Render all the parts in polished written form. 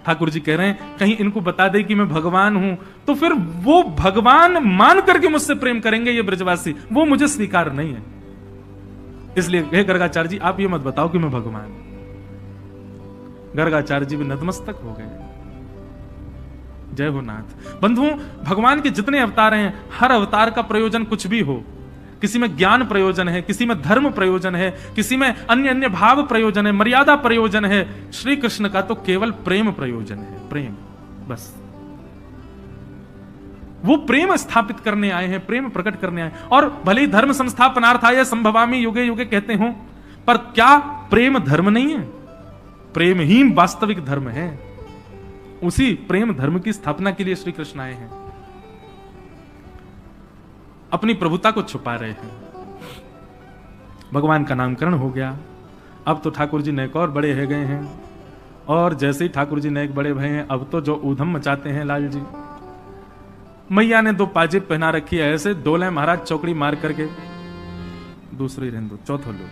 ठाकुर जी कह रहे हैं कहीं इनको बता दे कि मैं भगवान हूं, तो फिर वो भगवान मान करके मुझसे प्रेम करेंगे ये ब्रजवासी, वो मुझे स्वीकार नहीं है। इसलिए हे गर्गाचार्य जी, आप ये मत बताओ कि मैं भगवान। गर्गाचार्य जी भी नतमस्तक हो गए। जय हो नाथ। बंधुओं, भगवान के जितने अवतार हैं, हर अवतार का प्रयोजन कुछ भी हो, किसी में ज्ञान प्रयोजन है, किसी में धर्म प्रयोजन है, किसी में अन्य अन्य भाव प्रयोजन है, मर्यादा प्रयोजन है। श्री कृष्ण का तो केवल प्रेम प्रयोजन है, प्रेम बस। वो प्रेम स्थापित करने आए हैं, प्रेम प्रकट करने आए। और भले ही धर्म संस्थापनार्थाय संभवामि युगे युगे कहते हो, पर क्या प्रेम धर्म नहीं है? प्रेम ही वास्तविक धर्म है। उसी प्रेम धर्म की स्थापना के लिए श्री कृष्ण आए हैं, अपनी प्रभुता को छुपा रहे हैं। भगवान का नामकरण हो गया। अब तो ठाकुर जी नेक और बड़े हो गए हैं, और जैसे ही ठाकुर जी नेक बड़े भए हैं, अब तो जो ऊधम मचाते हैं लाल जी। मैया ने 2 पाजेब पहना रखी है, ऐसे डोले महाराज चौकड़ी मार करके। दूसरी रहने दो, चौथो लो।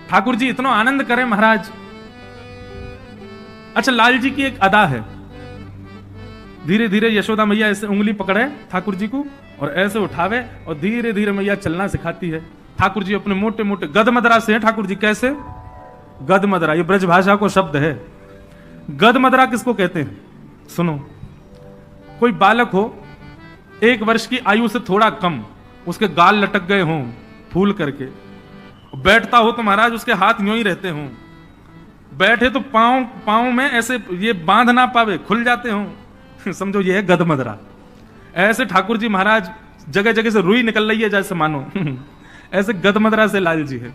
ठाकुर जी इतना आनंद करें महाराज। अच्छा, लाल जी की एक अदा है, धीरे धीरे यशोदा मैया ऐसे उंगली पकड़े ठाकुर जी को और ऐसे उठावे, और धीरे धीरे मैया चलना सिखाती है। ठाकुर जी अपने मोटे मोटे गदमदरा से हैं। ठाकुर जी कैसे? गदमदरा, ये ब्रज भाषा को शब्द है। गदमदरा किसको कहते हैं? सुनो, कोई बालक हो 1 वर्ष की आयु से थोड़ा कम, उसके गाल लटक गए हों फूल करके, बैठता हो तो महाराज उसके हाथ यूं ही रहते हों, बैठे तो पांव में ऐसे ये बांध ना पावे, खुल जाते हों, समझो ये है गदमदरा। ऐसे ठाकुर जी महाराज जगह जगह से रुई निकल रही है जैसे मानो ऐसे गदमदरा से लाल जी है।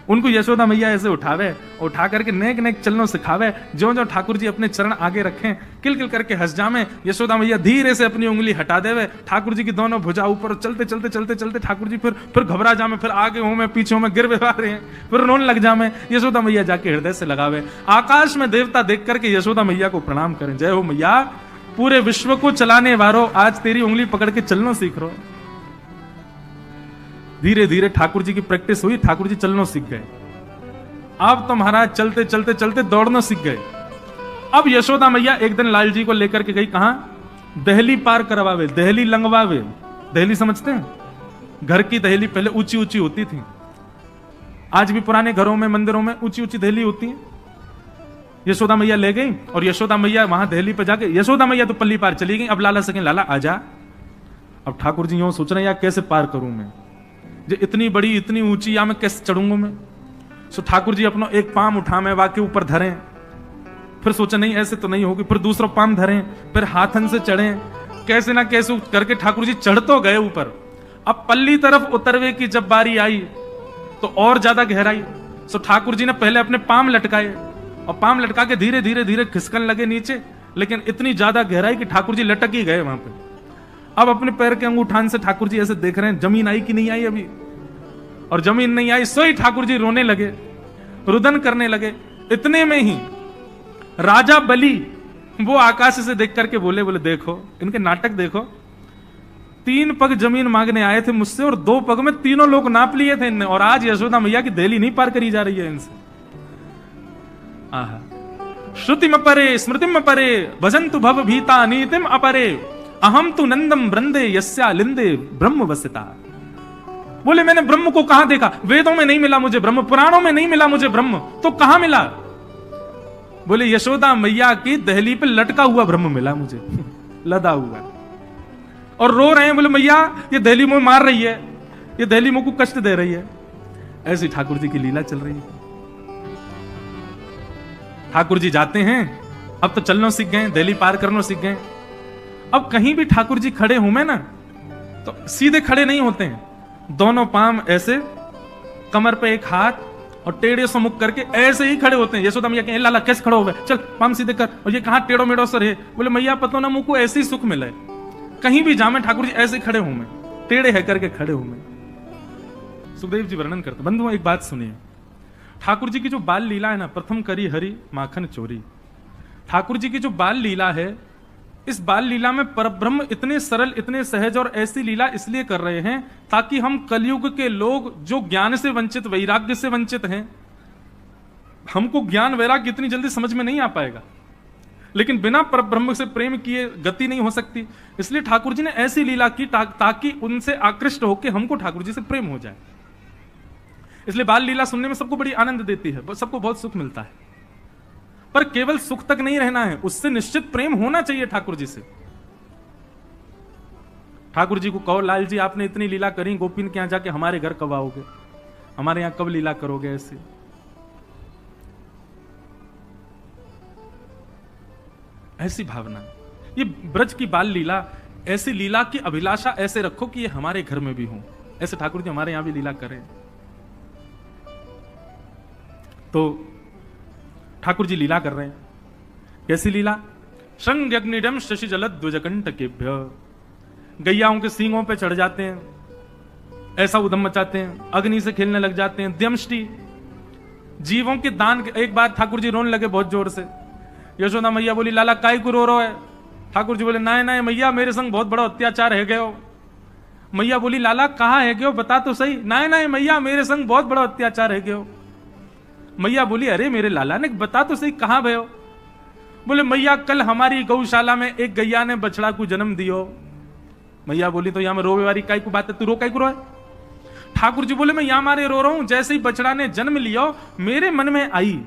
उनको यशोदा मैया ऐसे उठावे, उठा करके नेक नेक चलनो सिखावे। जो जो ठाकुर जी अपने चरण आगे रखें, किल किल करके हंस जामे। यशोदा मैया धीरे से अपनी उंगली हटा देवे, ठाकुर जी की दोनों भुजा ऊपर, चलते चलते चलते चलते ठाकुर जी फिर घबरा जामे, फिर आगे हो में पीछे में गिर बेवा रहे हैं, फिर रोने लग जामे। यशोदा मैया जाके हृदय से लगावे। आकाश में देवता देख करके यशोदा मैया को प्रणाम करें, जय हो मैया, पूरे विश्व को चलाने वालों, आज तेरी उंगली पकड़ के चलनो सीख रो। धीरे धीरे ठाकुर जी की प्रैक्टिस हुई, ठाकुर जी चलनो सीख गए। अब तो महाराज चलते चलते चलते दौड़ना सीख गए। अब यशोदा मैया एक दिन लाल जी को लेकर के गई, कहां? दहली पार करवावे, दहली लंगवावे। दहली समझते हैं? घर की दहली पहले ऊंची ऊंची होती थी, आज भी पुराने घरों में मंदिरों में ऊंची ऊंची दहली होती है। यशोदा मैया ले गई, और यशोदा मैया वहां दहली पर जाके, यशोदा मैया तो पल्ली पार चली गई। अब लाला सके, लाला आजा। अब ठाकुर जी यूं सोच रहे हैं, यार कैसे पार करूं मैं, जो इतनी बड़ी इतनी ऊंची, या मैं कैसे चढ़ूंगा मैं। सो ठाकुर जी अपना एक पाम उठा में वाके ऊपर धरें, फिर सोचा नहीं ऐसे तो नहीं होगी, फिर दूसरा पाम धरें, फिर हाथन से चढ़ें, कैसे ना कैसे करके ठाकुर जी चढ़ तो गए ऊपर। अब पल्ली तरफ उतरवे की जब बारी आई तो और ज्यादा गहराई। सो ठाकुर जी ने पहले अपने पाम लटकाए, और पाम लटका के धीरे धीरे धीरे खिसकन लगे नीचे, लेकिन इतनी ज्यादा गहराई कि ठाकुर जी लटक ही गए वहां पे। अब अपने पैर के अंगूठान से ठाकुर जी ऐसे देख रहे हैं, जमीन आई कि नहीं आई अभी, और जमीन नहीं आई। सोई ठाकुर जी रोने लगे, रुदन करने लगे। इतने में ही राजा बलि वो आकाश से देख करके बोले देखो इनके नाटक देखो, 3 पग जमीन मांगने आए थे मुझसे, और 2 पग में तीनों लोग नाप लिए थे इनने, और आज यशोदा मैया की दहली नहीं पार करी जा रही है इनसे। आहा, श्रुतिम अपरे स्मृतिम अपरे भजन्तु भव भीता नीतिम अपरे, अहम तु नंदम वृंदे यस्या लिंदे ब्रह्म वसिता। बोले मैंने ब्रह्म को कहां देखा? वेदों में नहीं मिला मुझे ब्रह्म, पुराणों में नहीं मिला मुझे ब्रह्म, तो कहां मिला? बोले यशोदा मैया की दहली पे लटका हुआ ब्रह्म मिला मुझे लदा हुआ। और रो रहे हैं, बोले मैया ये दहली मुझे मार रही है, ये दहली मुझको कष्ट दे रही है। ऐसी ठाकुर जी की लीला चल रही है। ठाकुर जी जाते हैं, अब तो चलना सीख गए, दहली पार करना सीख गए। अब कहीं भी ठाकुर जी खड़े हो में ना, तो सीधे खड़े नहीं होते हैं, दोनों पाम ऐसे, कमर पे एक हाथ, और टेढ़े से मुख करके ऐसे ही खड़े होते हैं। यशोदा मैया कहें, लाला कैसे खड़े हो गए, चल पाम सीधे कर, और ये कहां टेढ़ो मेढ़ो सर है। बोले मैया पता ना मुझको ऐसे ही सुख मिला है, कहीं भी जामे ठाकुर जी ऐसे खड़े हूं मैं, टेढ़े है करके खड़े हूं मैं। सुखदेव जी वर्णन करते। बंधुओं एक बात सुनिए, ठाकुर जी की जो बाल लीला है ना, प्रथम करी हरि माखन चोरी। ठाकुर जी की जो बाल लीला है, इस बाल लीला में परब्रह्म इतने सरल, इतने सहज, और ऐसी लीला इसलिए कर रहे हैं ताकि हम कलयुग के लोग जो ज्ञान से वंचित, वैराग्य से वंचित हैं, हमको ज्ञान वैराग्य इतनी जल्दी समझ में नहीं आ पाएगा, लेकिन बिना परब्रह्म से प्रेम किए गति नहीं हो सकती। इसलिए ठाकुर जी ने ऐसी लीला की ताकि उनसे आकृष्ट होकर हमको ठाकुर जी से प्रेम हो जाए। इसलिए बाल लीला सुनने में सबको बड़ी आनंद देती है, सबको बहुत सुख मिलता है, पर केवल सुख तक नहीं रहना है, उससे निश्चित प्रेम होना चाहिए ठाकुर जी से। ठाकुर जी को कहो, लाल जी आपने इतनी लीला करी, गोपीन के यहां जाके हमारे घर कब आओगे, हमारे यहां कब लीला करोगे? ऐसी भावना, ये ब्रज की बाल लीला, ऐसी लीला की अभिलाषा ऐसे रखो कि ये हमारे घर में भी हो, ऐसे ठाकुर जी हमारे यहां भी लीला करें। तो ठाकुर जी लीला कर रहे हैं, कैसी लीला? श्रृंग अग्निडम शशि जलद द्विजकंटकेभ्य, गैयाओं के सींगों पे चढ़ जाते हैं, ऐसा उदम मचाते हैं, अग्नि से खेलने लग जाते हैं। द्यमष्टि, जीवों के दान। एक बार ठाकुर जी रोने लगे बहुत जोर से, यशोदा मैया बोली, लाला काय को रो है? ठाकुर जी बोले, नाय नाय मैया, मेरे संग बहुत बड़ा अत्याचार है गयो। मैया बोली, लाला कहाँ है गयो, बता तो सही। नाय नाय मैया, मेरे संग बहुत बड़ा अत्याचार है गयो। मैया बोली, अरे मेरे लाला ने बता तो सही कहां भयो? बोले, मैया कल हमारी गौशाला में एक गैया ने बछड़ा को जन्म दियो। मैया बोली, तो यहां में रोवे वाली काय को बात है, तू रो काय को रोए? ठाकुर जी बोले, मैं यहां मारे रो रहा हूं, जैसे ही बछड़ा ने जन्म लियो मेरे मन में आई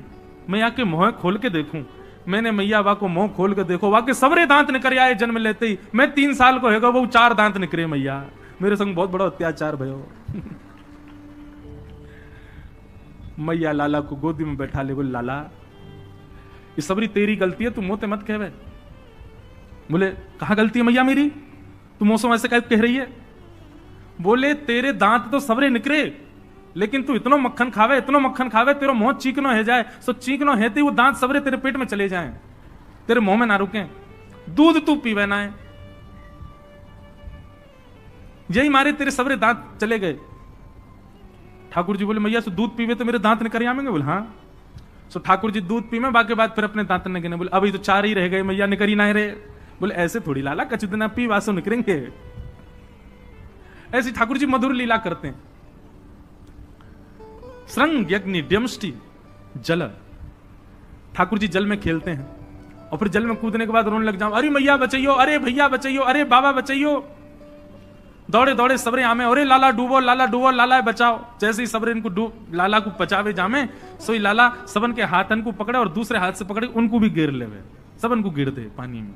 मैया के मुंह खोल के देखूं। मैंने मैया वा को मुंह खोल के देखो, वा के सबरे दांत निकल आए जन्म लेते ही। मैं 3 साल को है वो 4 दांत निकले। मैया मेरे संग बहुत बड़ा अत्याचार भयो। मैया लाला को गोदी में बैठा ले, बोले, लाला ये सबरी तेरी गलती है, तू मोते मत कहवे। बोले, कहां गलती है मैया मेरी, तू मौसम ऐसे कह रही है? बोले, तेरे दांत तो सबरे निकरे, लेकिन तू इतना मक्खन खावे, इतना मक्खन खावे, तेरा मुंह चीकनो है जाए, सो चीकनो है वो दांत सबरे तेरे पेट में चले जाएं, तेरे मुंह में ना रुके। दूध तू पीवे ना है, यही मारे तेरे सबरे दांत चले गए। ठाकुर जी बोले, मैया सो दूध पीवे तो मेरे दांत निकल आएंगे? बोले, हाँ। सो ठाकुर जी दूध पीवे, बाकी बात फिर अपने दांत न गिने। बोले, अभी तो 4 ही रह गए मैया, निकरी ना रहे। बोले, ऐसे थोड़ी लाला, कच दिन पी वासो निकलेंगे। ऐसी ठाकुर जी मधुर लीला करते हैं। श्रृंग यज्ञ द्यमष्टि जल, ठाकुर जी जल में खेलते हैं और फिर जल में कूदने के बाद रोने लग जाओ, अरे मैया बचाइयो, अरे भैया बचाइयो, अरे बाबा बचाइयो। दौड़े दौड़े सबरे आमे, अरे लाला डूबो, लाला डूबो, लाला बचाओ। जैसे ही सबरे इनको लाला को बचावे जामे, सोई लाला सबन के हाथन को पकड़े और दूसरे हाथ से पकड़े उनको भी गिर लेवे, सबन को गिर दे पानी में।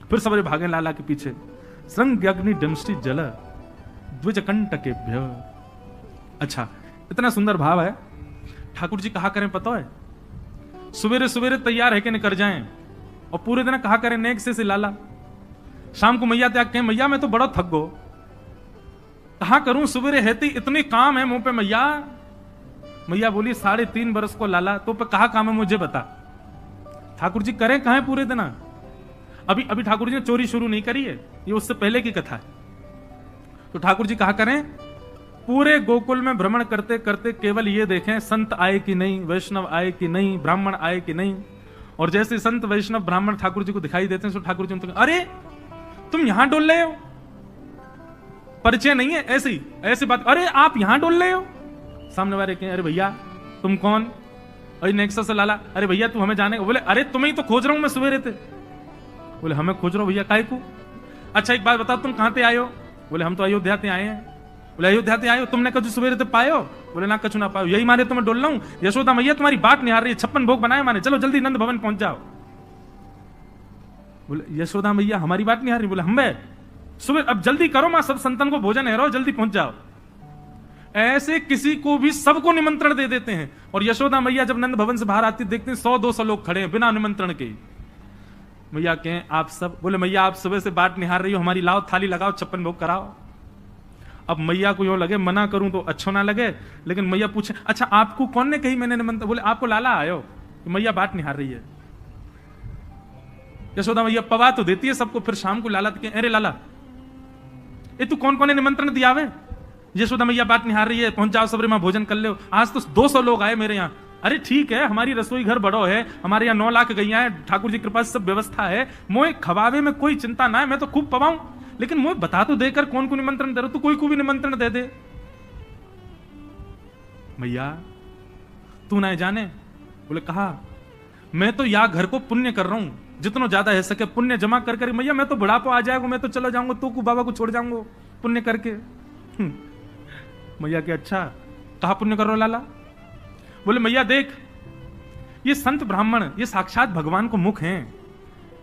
फिर सबरे भागे लाला के पीछे। श्रृंग अग्नि डमष्टि जल द्विजकंटकेभ्य। अच्छा, इतना सुंदर भाव है। ठाकुर जी कहा करें पता है, सवेरे सवेरे तैयार है कि निकल जाएं और पूरे दिन कहा करें नेक से लाला। शाम को मैया त्याग कहें, मैया मैं तो बड़ा थक गो, कहा करूं सवेरे हेती इतने काम है मुंह पे मैया। मैया बोली, 3.5 बरस को लाला, तो पे कहा काम है मुझे बता। ठाकुर जी करें कहा पूरे दिन? अभी ठाकुर जी ने चोरी शुरू नहीं करी है, ये उससे पहले की कथा है। तो ठाकुर जी कहा करें, पूरे गोकुल में भ्रमण करते करते केवल ये देखें संत आए कि नहीं, वैष्णव आए कि नहीं, ब्राह्मण आए कि नहीं। और जैसे संत वैष्णव ब्राह्मण ठाकुर जी को दिखाई देते हैं तो ठाकुर जी उनको, अरे तुम यहां डोल रहे हो, परिचय नहीं है, ऐसी बात, अरे आप यहां डोल रहे हो। सामने वाले कहें, अरे भैया तुम कौन? अरे नेक्सस से लाला, अरे भैया तू हमें जाने? बोले, अरे तुम्हें ही तो खोज रहा हूं मैं सवेरे थे। बोले, हमें खोज रहा हो भैया, काय को? अच्छा एक बात बताओ, तुम कहां से आए हो? बोले, हम तो अयोध्या से आए हैं। बोले, अयोध्या से आए हो, तुमने कभी सवेरे से पाए हो? बोले, ना कछु ना पाओ, यही मारे तुम्हें डोल रहा हूं। यशोदा मैया तुम्हारी बात निहार रही है, 56 भोग बनाए माने, चलो जल्दी नंद भवन पहुंच जाओ। बोले, यशोदा मैया हमारी बात निहार रही? बोले, हम सुबह अब जल्दी करो, मां सब संतन को भोजन है, जल्दी पहुंच जाओ। ऐसे किसी को भी सबको निमंत्रण दे देते हैं। और यशोदा मैया जब नंद भवन से बाहर आती देखते हैं 100-200 लोग खड़े हैं बिना निमंत्रण के। मैया कहें, आप सब? बोले, मैया आप सुबह से बाट निहार रही हो, हमारी लाओ थाली लगाओ, 56 भोग कराओ। अब मैया को यूं लगे मना करूं तो अच्छा ना लगे, लेकिन मैया पूछे, अच्छा आपको कौन ने कही मैंने निमंत्रण? बोले, आपको लाला आयो, मैया बाट निहार रही है। यशोदा मैया पवा तो देती है सबको, फिर शाम को लाला के, अरे लाला ये तू कौन कौन ने निमंत्रण दिया वे? यशोदा मैया बात निहार रही है, पहुंच जाओ सबरे मां भोजन कर लो। आज तो 200 लोग आए मेरे यहाँ। अरे ठीक है, हमारी रसोई घर बड़ो है, हमारे यहाँ 9 लाख गैया है, ठाकुर जी कृपा से सब व्यवस्था है, मोए खवावे में कोई चिंता ना है, मैं तो खूब पवाऊं, लेकिन मोए बता तो देकर कौन को निमंत्रण दे रहा, तू कोई को भी निमंत्रण दे दे। मैया तू ना जाने बोले कहा मैं तो या घर को पुण्य कर रहा हूं, जितना ज्यादा है सके पुण्य जमा कर कर, मैया मैं तो बुढ़ापा आ जाएगा, मैं तो चला जाऊंगा, तू को बाबा को छोड़ जाऊंगा पुण्य करके। मैया के अच्छा कहा पुण्य कर रहे हो लाला? बोले मैया देख ये संत ब्राह्मण ये साक्षात भगवान को मुख हैं,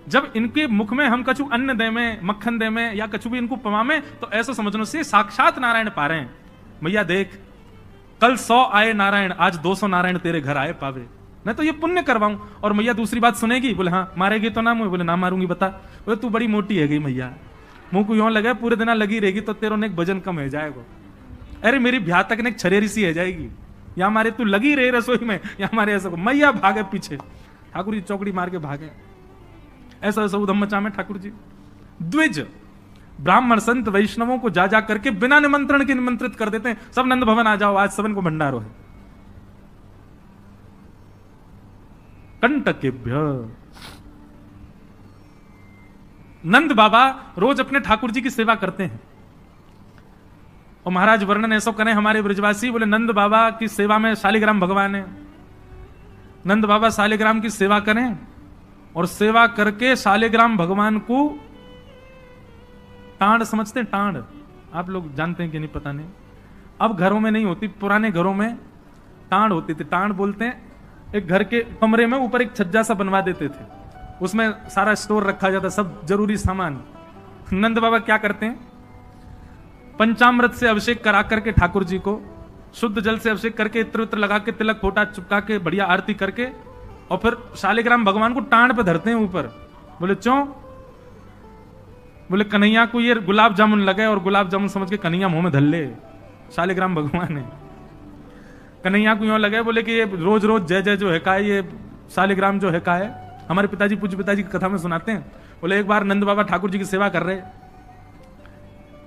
जब इनके मुख में हम कछु अन्न दे में मक्खन दे में या कछु भी इनको पवा में तो ऐसा समझने से साक्षात नारायण पा रहे हैं। मैया देख कल 100 आए नारायण, आज 200 नारायण तेरे घर आए पावे, मैं तो ये पुण्य करवाऊं। और मैया दूसरी बात सुनेगी? बोले हाँ। मारेगी तो ना मुझे? बोले ना मारूंगी। बता? बोले तू बड़ी मोटी है गई मैया, मुंह को यूं लगे पूरे दिन लगी रहेगी तो तेरो ने एक वजन कम हो जाएगा। अरे मेरी ब्याह तक ने छरेरी सी है जाएगी, या हमारे तू लगी रही रसोई में या हमारे ऐसा। मैया भागे पीछे, ठाकुर जी चौकड़ी मार के भागे। ऐसा ऐसा उधम मचा में ठाकुर जी द्विज ब्राह्मण संत वैष्णवों को जा जा करके बिना निमंत्रण के निमंत्रित कर देते हैं। सब नंद भवन आ जाओ, आज सबन को भंडारो है। कंटकेभ्य नंद बाबा रोज अपने ठाकुर जी की सेवा करते हैं। और महाराज वर्णन ऐसा करें हमारे ब्रजवासी, बोले नंद बाबा की सेवा में शालिग्राम भगवान है। नंद बाबा शालिग्राम की सेवा करें और सेवा करके शालिग्राम भगवान को टांड समझते हैं। टांड आप लोग जानते हैं कि नहीं पता नहीं, अब घरों में नहीं होती, पुराने घरों में टांड होती थी। टांड बोलते हैं एक घर के कमरे में ऊपर एक छज्जा सा बनवा देते थे, उसमें सारा स्टोर रखा जाता, सब जरूरी सामान। नंद बाबा क्या करते हैं, पंचामृत से अभिषेक करा करके ठाकुर जी को शुद्ध जल से अभिषेक करके इत्र उत्र लगा के तिलक फोटा चिपका के बढ़िया आरती करके और फिर शालिग्राम भगवान को टांड पे धरते हैं ऊपर। बोले क्यों? बोले कन्हैया को ये गुलाब जामुन लगे और गुलाब जामुन समझ के कन्हैया मुंह में धर ले। शालिग्राम भगवान है, कन्हैया को यूं लगे बोले कि ये रोज रोज जय जय जो है का है, ये शालिग्राम जो है का है। हमारे पिताजी पूज्य पिताजी की कथा में सुनाते हैं, बोले एक बार नंद बाबा ठाकुर जी की सेवा कर रहे,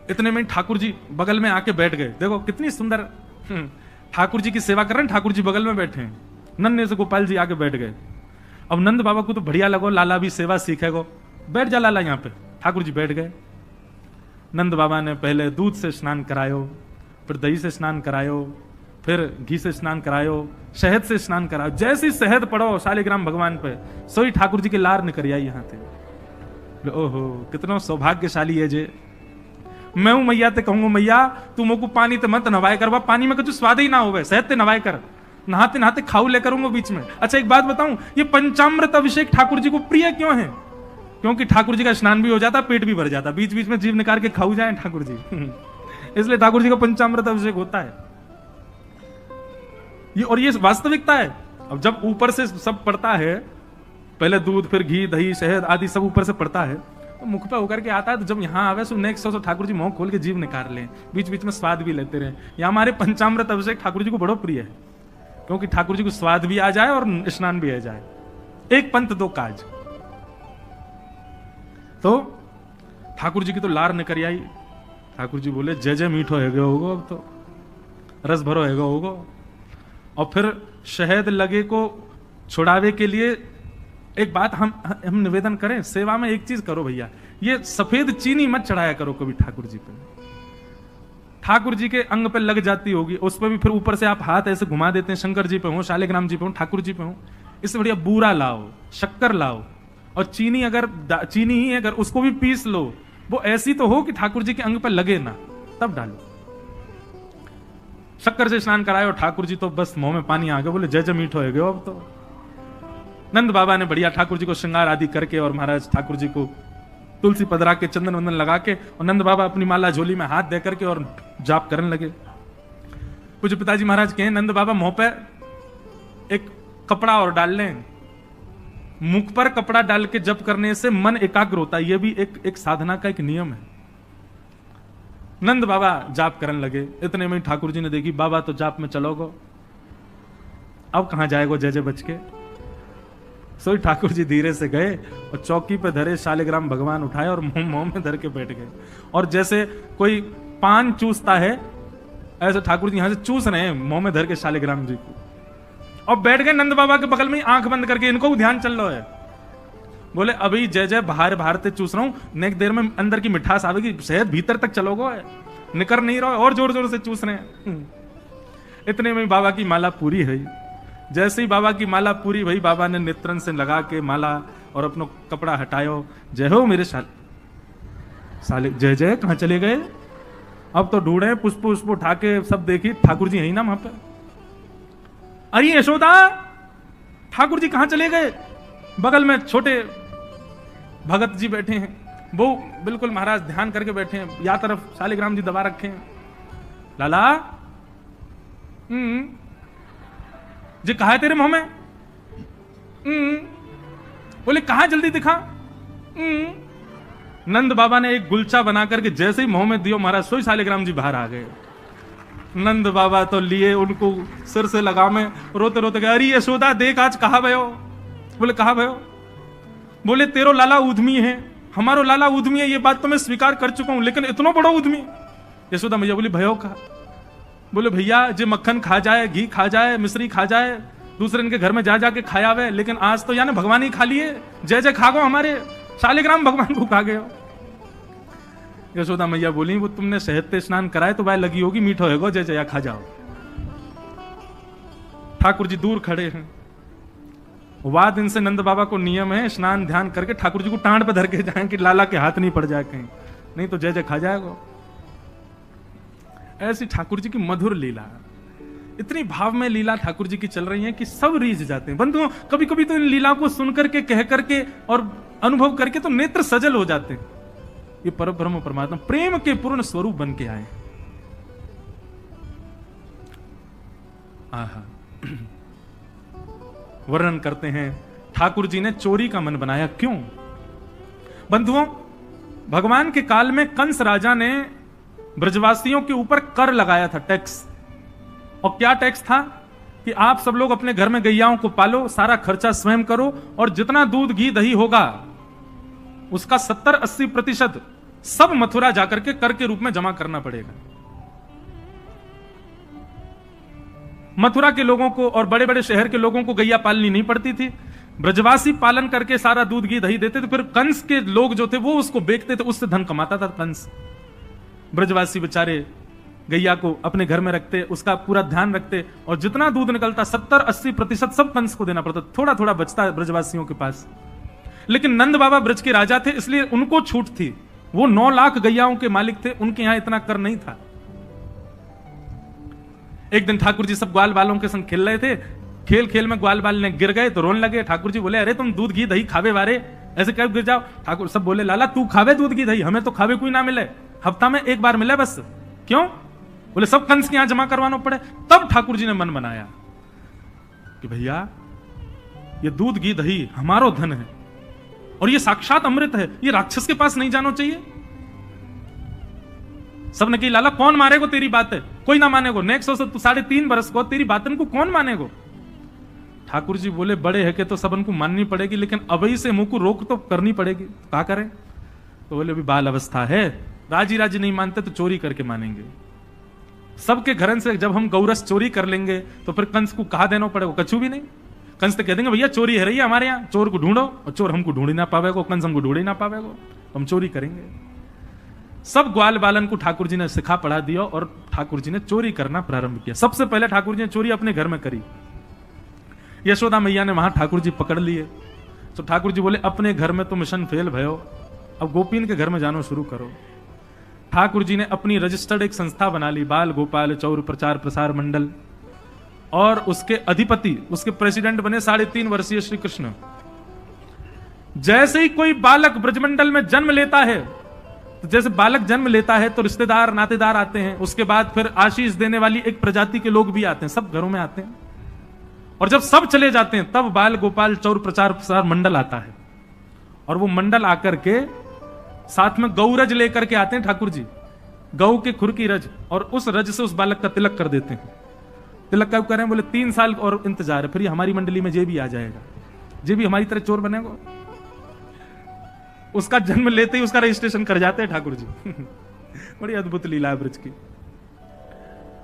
इतने में ठाकुर जी बगल में आके बैठ गए। देखो कितनी सुंदर, ठाकुर जी की सेवा कर रहे हैं, ठाकुर जी बगल में बैठे हैं, नन्हे से गोपाल जी आके बैठ गए। अब नंद बाबा को तो बढ़िया लगो, लाला भी सेवा सीखेगो, बैठ जा लाला यहाँ पे। ठाकुर जी बैठ गए। नंद बाबा ने पहले दूध से स्नान करायो, फिर दही से स्नान करायो, फिर घी से स्नान करायो, शहद से स्नान करायो। जैसी शहद पड़ो शालिग्राम भगवान पे, सोई ठाकुर जी के लार निकल आई यहाँ थे। ओहो कितना सौभाग्यशाली है जे। मैं हूं मैया ते कहूंगा मैया तू मोको पानी ते मत नवाए कर, पानी में कुछ स्वाद ही ना होवे, शहद ते नवाए कर, नहाते नहाते खाऊ ले करूंगा बीच में। अच्छा एक बात बताऊं, ये पंचामृत अभिषेक ठाकुर जी को प्रिय क्यों है? क्योंकि ठाकुर जी का स्नान भी हो जाता, पेट भी भर जाता, बीच बीच में जीभ निकाल के खाऊ जाए ठाकुर जी। इसलिए ठाकुर जी का पंचामृत अभिषेक होता है ये, और ये वास्तविकता है। अब जब ऊपर से सब पड़ता है, पहले दूध फिर घी दही शहद आदि सब ऊपर से पड़ता है, तो मुख पे होकर के आता है, तो जब यहाँ आवे so next so Thakur ji मुंह खोल के जीभ निकाल लें, बीच बीच में स्वाद भी लेते रहे। यहाँ हमारे पंचामृत अभिषेक ठाकुर जी को बड़ो प्रिय है, क्योंकि ठाकुर जी को स्वाद भी आ जाए और स्नान भी आ जाए। एक पंथ दो काज। तो ठाकुर जी की तो लार निकल आई। ठाकुर जी बोले जय जय मीठो है गो होगो, अब तो रस भरो है गो होगो। और फिर शहद लगे को छुड़ावे के लिए एक बात हम निवेदन करें, सेवा में एक चीज करो भैया, ये सफेद चीनी मत चढ़ाया करो कभी ठाकुर जी पे। ठाकुर जी के अंग पे लग जाती होगी, उस पर भी फिर ऊपर से आप हाथ ऐसे घुमा देते हैं, शंकर जी पे हो, शालिग्राम जी पे हो, ठाकुर जी पे हो। इससे बढ़िया बूरा लाओ, शक्कर लाओ, और चीनी अगर चीनी ही अगर उसको भी पीस लो, वो ऐसी तो हो कि ठाकुर जी के अंग पे लगे ना, तब डालो। शक्कर से स्नान कराए और ठाकुर जी तो बस मुंह में पानी आ गया, बोले जय जय मीठो है गयो। अब तो नंद बाबा ने बढ़िया ठाकुर जी को श्रृंगार आदि करके और महाराज ठाकुर जी को तुलसी पदरा के चंदन वंदन लगा के, और नंद बाबा अपनी माला झोली में हाथ दे करके और जाप करने लगे। पूज्य पिताजी महाराज कहे नंद बाबा मुंह पे एक कपड़ा और डाल लें, मुख पर कपड़ा डाल के जप करने से मन एकाग्र होता है, यह भी एक साधना का एक नियम है। नंद बाबा जाप करने लगे, इतने में ठाकुर जी ने देखी बाबा तो जाप में चलोगो, अब कहां जाएगो जय जय बच के। सोई ठाकुर जी धीरे से गए और चौकी पे धरे शालिग्राम भगवान उठाए और मुंह में धर के बैठ गए। और जैसे कोई पान चूसता है, ऐसे ठाकुर जी यहां से चूस रहे हैं मुंह में धर के शालिग्राम जी को, और बैठ गए नंद बाबा के बगल में आंख बंद करके। इनको भी ध्यान चल रहा है, बोले अभी जय जय बाहर बाहर से चूस रहा हूं, नेक देर में अंदर की मिठास आवेगी, शहद भीतर तक चलोगे, निकर नहीं रहो, और जोर जोर से चूस रहे हैं। इतने में बाबा की माला पूरी है, जैसे ही बाबा की माला पूरी भई, बाबा ने नेत्रन से लगा के माला और अपना कपड़ा हटायो। जय हो मेरे साले, जय जय, कहां चले गए? अब तो ढूंढे, पुष्प उष्प उठा के सब देखी, ठाकुर जी है ही ना वहां पर। अरे यशोदा, ठाकुर जी कहां चले गए? बगल में छोटे भगत जी बैठे हैं, वो बिल्कुल महाराज ध्यान करके बैठे हैं, या तरफ शालिग्राम जी दबा रखे हैं। लाला, जी कहा है तेरे मुंह में? बोले कहा, जल्दी दिखा। नंद बाबा ने एक गुलचा बना करके जैसे ही मुंह में दियो, महाराज सोई शालिग्राम जी बाहर आ गए। नंद बाबा तो लिए उनको सिर से लगा में, रोते रोते गए, अरे यशोदा देख आज कहा भयो। बोले कहा भयो? बोले तेरो लाला उद्यमी है, हमारो लाला उद्यमी है, ये बात तो मैं स्वीकार कर चुका हूं, लेकिन इतना बड़ा उद्यमी। यशोदा मैया बोली भयो का? बोले भैया जे मक्खन खा जाए, घी खा जाए, मिश्री खा जाए, दूसरे इनके घर में जा जाके खाया हुए, लेकिन आज तो यानी भगवान ही खा लिए, जय जय खा गो, हमारे शालिग्राम भगवान को खा गए हो। यशोदा मैया बोली वो तुमने शहद से स्नान कराए तो भाई लगी होगी, मीठो है गो, जय जया खा जाओ। ठाकुर जी दूर खड़े हैं। वाह दिन से नंद बाबा को नियम है स्नान ध्यान करके ठाकुर जी को टांड पे धर के जाएं कि लाला के हाथ नहीं पड़ जाए कहीं, नहीं तो जय जय खा जाएगा। ऐसी ठाकुर जी की मधुर लीला, इतनी भाव में लीला ठाकुर जी की चल रही है कि सब रीझ जाते हैं। बंधुओं, कभी कभी तो इन लीला को सुन करके, कह करके और अनुभव करके तो नेत्र सजल हो जाते हैं। ये परब्रह्म परमात्मा प्रेम के पूर्ण स्वरूप बन के आए। आहा, वर्णन करते हैं ठाकुर जी ने चोरी का मन बनाया। क्यों? बंधुओं, भगवान के काल में कंस राजा ने ब्रजवासियों के ऊपर कर लगाया था, टैक्स। और क्या टैक्स था? कि आप सब लोग अपने घर में गैयाओं को पालो, सारा खर्चा स्वयं करो, और जितना दूध घी दही होगा उसका 70-80% सब मथुरा जाकर के कर के रूप में जमा करना पड़ेगा। मथुरा के लोगों को और बड़े बड़े शहर के लोगों को गैया पालनी नहीं पड़ती थी, ब्रजवासी पालन करके सारा दूध घी दही देते थे। फिर कंस के लोग जो थे वो उसको बेचते थे, उससे धन कमाता था कंस। ब्रजवासी बेचारे गैया को अपने घर में रखते, उसका पूरा ध्यान रखते, और जितना दूध निकलता 70-80% सब कंस को देना पड़ता, थोड़ा थोड़ा बचता ब्रजवासियों के पास। लेकिन नंद बाबा ब्रज के राजा थे, इसलिए उनको छूट थी। वो 9 लाख गैयाओं के मालिक थे, उनके यहां इतना कर नहीं था। एक दिन ठाकुर जी सब ग्वाल बालों के संग खेल रहे थे, खेल खेल में ग्वाल बाल ने गिर गए तो रोने लगे। ठाकुर जी बोले अरे तुम दूध घी दही खावे वारे, ऐसे कब गिर जाओ? ठाकुर सब बोले लाला तू खावे दूध घी दही, हमें तो खावे कोई ना मिले, हफ्ता में एक बार मिले बस। क्यों? बोले सब कंस के यहां जमा करवाना पड़े। तब ठाकुर जी ने मन बनाया कि भैया ये दूध घी दही हमारो धन है और ये साक्षात अमृत है, ये राक्षस के पास नहीं जाना चाहिए। सबने कही लाला कौन मारेगो तेरी बात है? कोई ना मानेगो, नेक्स्ट 3.5 बरस को तेरी बातन को कौन मानेगो? ठाकुर जी बोले बड़े है कि तो सबन को माननी पड़ेगी, लेकिन अभी से मुंह को रोक तो करनी पड़ेगी, तो क्या करें? तो बोले अभी बाल अवस्था है, राजी राजी नहीं मानते तो चोरी करके मानेंगे। सबके घरन से जब हम गौरस चोरी कर लेंगे तो फिर कंस को कहा देना पड़ेगा? कछु भी नहीं। कंस तो कह देंगे भैया चोरी है रही है हमारे यहाँ, चोर को ढूंढो, और चोर हमको ढूंढ ही ना पावेगो, कंस हमको ढूंढ ही ना पावेगो, हम चोरी करेंगे। सब ग्वाल बालन को ठाकुर जी ने सिखा पढ़ा दिया और ठाकुर जी ने चोरी करना प्रारंभ किया। सबसे पहले ठाकुर जी ने चोरी अपने घर में करी। यशोदा मैया ने वहां ठाकुर जी पकड़ लिए, तो ठाकुर जी बोले अपने घर में तो मिशन फेल भयो, अब गोपीन के घर में जानो शुरू करो। ठाकुर जी ने अपनी रजिस्टर्ड एक संस्था बना ली, बाल गोपाल चौर प्रचार प्रसार मंडल, और उसके अधिपति, उसके प्रेसिडेंट बने 3.5 वर्षीय श्री कृष्ण। जैसे ही कोई बालक ब्रजमंडल में जन्म लेता है, तो जैसे बालक जन्म लेता है तो रिश्तेदार नातेदार आते हैं, उसके बाद फिर आशीष देने वाली एक प्रजाति के लोग भी आते हैं, सब घरों में आते हैं। और जब सब चले जाते हैं तब बाल गोपाल चौर प्रचार प्रसार मंडल आता है, और वो मंडल आकर के साथ में गौ रज लेकर के आते हैं ठाकुर जी, गौ के खुर की रज, और उस रज से उस बालक का तिलक कर देते हैं। तिलक कब करें? बोले 3 साल और इंतजार है, फिर हमारी मंडली में जे भी आ जाएगा, जे भी हमारी तरह चोर बनेगा। उसका जन्म लेते ही उसका रजिस्ट्रेशन कर जाते हैं ठाकुर जी। बड़ी अद्भुत लीला है ब्रज की।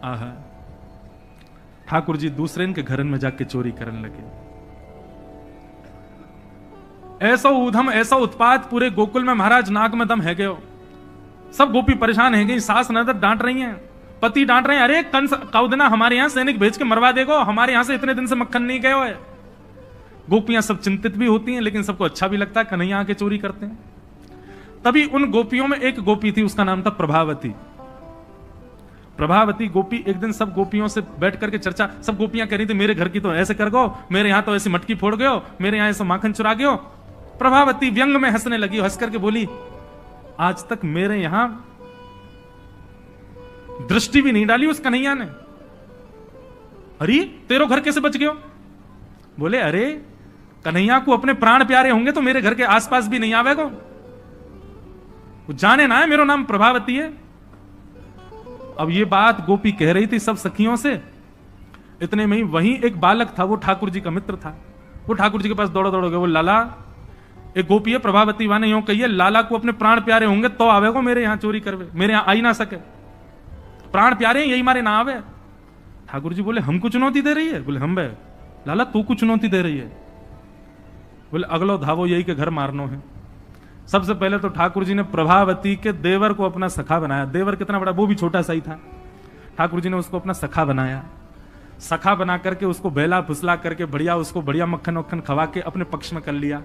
आहा, ठाकुर जी दूसरे के घरन में जाके चोरी करने लगे। ऐसा ऊधम ऐसा उत्पाद पूरे गोकुल में, महाराज नाक में दम है गए, सब गोपी परेशान है गई, सास नजर डांट रही हैं, पति डांट रहे हैं, अरे कंस कौदना हमारे यहां सैनिक भेज के मरवा देगो, हमारे यहां से इतने दिन से मक्खन नहीं गए हुए। गोपियां सब चिंतित भी होती हैं, लेकिन सबको अच्छा भी लगता है, कन्हैया आके चोरी करते हैं। तभी उन गोपियों में एक गोपी थी, उसका नाम था प्रभावती। प्रभावती गोपी एक दिन सब गोपियों से बैठ करके चर्चा, सब गोपियां कह रही थी मेरे घर की तो ऐसे कर गो, मेरे यहां तो ऐसी मटकी फोड़ गयो, मेरे यहां ऐसा माखन चुरा गयो। प्रभावती व्यंग में हंसने लगी, हंस करके बोली, आज तक मेरे यहां दृष्टि भी नहीं डाली उस कन्हैया ने। अरे तेरो घर कैसे बच गयो? बोले अरे कन्हैया को अपने प्राण प्यारे होंगे तो मेरे घर के आसपास भी नहीं आवेगो, वो जाने ना है मेरा नाम प्रभावती है। अब ये बात गोपी कह रही थी सब सखियों से, इतने में ही वहीं एक बालक था, वो ठाकुर जी का मित्र था। वो ठाकुर जी के पास दौड़ा दौड़ गया, वो लाला एक गोपी है प्रभावती वाने यूं कही है, लाला को अपने प्राण प्यारे होंगे तो आवेगो मेरे यहां चोरी करवे, मेरे यहां आई ना सके, प्राण प्यारे हैं यही मारे ना आवे। ठाकुर जी बोले हमको चुनौती दे रही है? बोले हम बे लाला तू को चुनौती दे रही है? बोले अगलो धावो यही के घर मारनो है। सबसे पहले तो ठाकुर जी ने प्रभावती के देवर को अपना सखा बनाया। देवर कितना बड़ा, वो भी छोटा सा ही था। ठाकुर जी ने उसको अपना सखा बनाया। सखा बना करके उसको बेला फुसला करके बढ़िया उसको बढ़िया मक्खन वक्खन खवा के अपने पक्ष में कर लिया।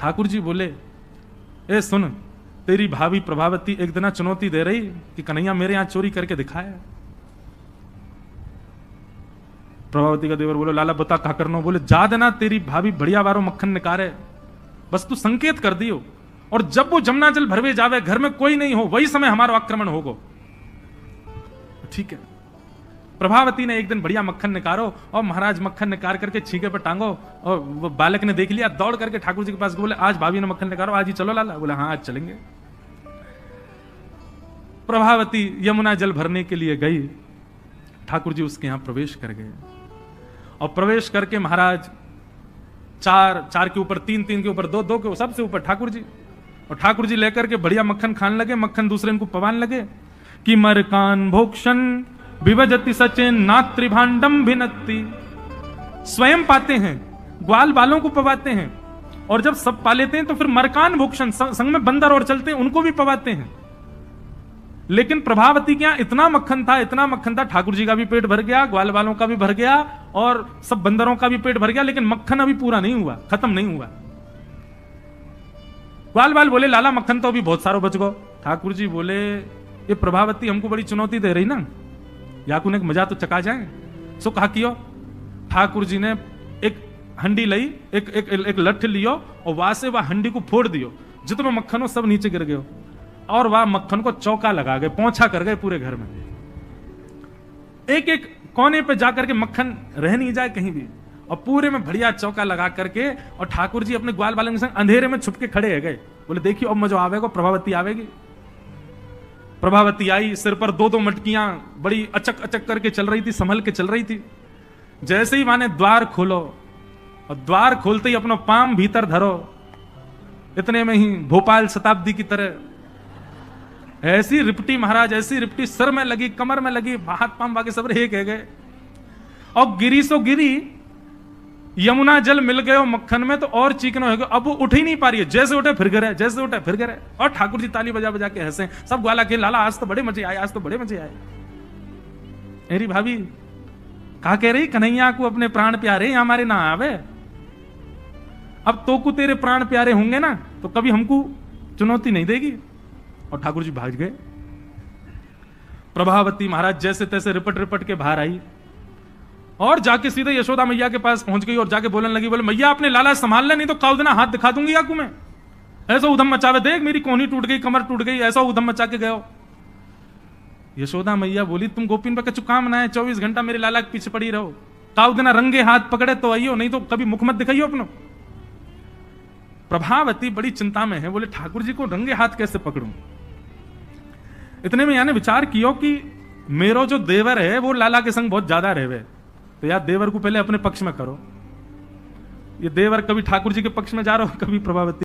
ठाकुर जी बोले ए सुन, तेरी भाभी प्रभावती एक दिन चुनौती दे रही कि कन्हैया मेरे यहां चोरी करके दिखाया। प्रभावती का देवर बोलो लाला बता क्या करना? बोले जा देना तेरी भाभी बढ़िया वारो मक्खन निकारे, बस तू संकेत कर दियो, और जब वो जमुना जल भरवे जावे घर में कोई नहीं हो वही समय हमारा आक्रमण होगो। ठीक है। प्रभावती ने एक दिन बढ़िया मक्खन निकारो और महाराज मक्खन निकाल करके छींके पर टांगो, और वो बालक ने देख लिया, दौड़ करके ठाकुर जी के पास बोले आज भाभी ने मक्खन निकालो, आज ही चलो लाला। बोला हाँ आज चलेंगे। प्रभावती यमुना जल भरने के लिए गई। ठाकुर जी उसके यहां प्रवेश कर गए, और प्रवेश करके महाराज चार के ऊपर तीन के ऊपर दो के सबसे ऊपर ठाकुर जी, और ठाकुर जी लेकर के बढ़िया मक्खन खाने लगे। मक्खन दूसरे इनको पवान लगे कि मरकान भोक्षण विभजति सचेन नात्रिभांडम भिन्नति। स्वयं पाते हैं, ग्वाल बालों को पवाते हैं, और जब सब पा लेते हैं तो फिर मरकान भोक्षण संग में बंदर और चलते हैं उनको भी पवाते हैं। लेकिन प्रभावती के यहां इतना मक्खन था, ठाकुर जी का भी पेट भर गया, ग्वाल बालों का भी भर गया, और सब बंदरों का भी पेट भर गया, लेकिन मक्खन अभी पूरा नहीं हुआ, खत्म नहीं हुआ। ग्वाल बाल बोले लाला मक्खन तो अभी बहुत सारो बच गो। ठाकुर जी बोले ये प्रभावती हमको बड़ी चुनौती दे रही ना, याकू ने मजा तो चका जाए। सो कहा कियो। ठाकुर जी ने एक हंडी लई, एक लठ लियो, और वहां से वह हंडी को फोड़ दियो, जितना मक्खन हो सब नीचे गिर गयो, और वह मक्खन को चौका लगा गए, पोंछा कर गए पूरे घर में। एक एक कोने पे जाकर के मक्खन रह नहीं जाए कहीं भी, और पूरे में बढ़िया चौका लगा करके, और ठाकुर जी अपने ग्वाल बालों के संग अंधेरे में छुप के खड़े हो गए। बोले देखियो अब मजा आवेगा, प्रभावती आवेगी। प्रभावती आई, सिर पर दो मटकियां बड़ी अचक अचक करके चल रही थी, संभल के चल रही थी। जैसे ही माने द्वार खोलो, और द्वार खोलते ही अपना पाम भीतर धरो, इतने में ही भोपाल शताब्दी की तरह ऐसी रिपटी महाराज, ऐसी रिपटी सिर में लगी, कमर में लगी, हाथ पाम बाकी सब एक गए, और गिरी सो गिरी, यमुना जल मिल गए मक्खन में तो और चीकना हो गया। अब वो उठ ही नहीं पा रही है, जैसे उठे फिर गिरे, जैसे उठे फिर गिरे, और ठाकुर जी ताली बजा बजा के हंसे। सब ग्वाला के लाला आज तो बड़े मजे आए, आज तो बड़े मजे आए। मेरी भाभी कहा कह रही कन्हैया को अपने प्राण प्यारे हमारे ना आवे। अब तो को तेरे प्राण प्यारे होंगे ना तो कभी हमको चुनौती नहीं देगी। और ठाकुर जी भाग गए। प्रभावती महाराज जैसे तैसे रिपट रिपट के बाहर आई, और जाके सीधे यशोदा मैया के पास पहुंच गई, और जाके बोलने लगी, बोले मैया अपने लाला संभाल ले, नहीं तो काउ देना हाथ दिखा दूंगी आपको मैं। ऐसा उधम मचावे, देख मेरी कोहनी टूट गई, कमर टूट गई, ऐसा उधम मचा के गयो। यशोदा मैया बोली तुम गोपीन पर कछु काम ना है, 24 घंटा मेरे लाला के पीछे पड़ी रहो, काउ देना रंगे हाथ पकड़े तो आइयो, नहीं तो कभी मुख मत दिखाइयो अपनो। प्रभावती बड़ी चिंता में है, बोले ठाकुर जी को रंगे हाथ कैसे पकड़ूं। इतने में यानी विचार कियो कि मेरो जो देवर है वो लाला के संग बहुत ज्यादा रहे, तो यार देवर को पहले अपने पक्ष में करो। ये देवर कभी ठाकुर जी के पक्ष में जा रहा हो, कभी प्रभावती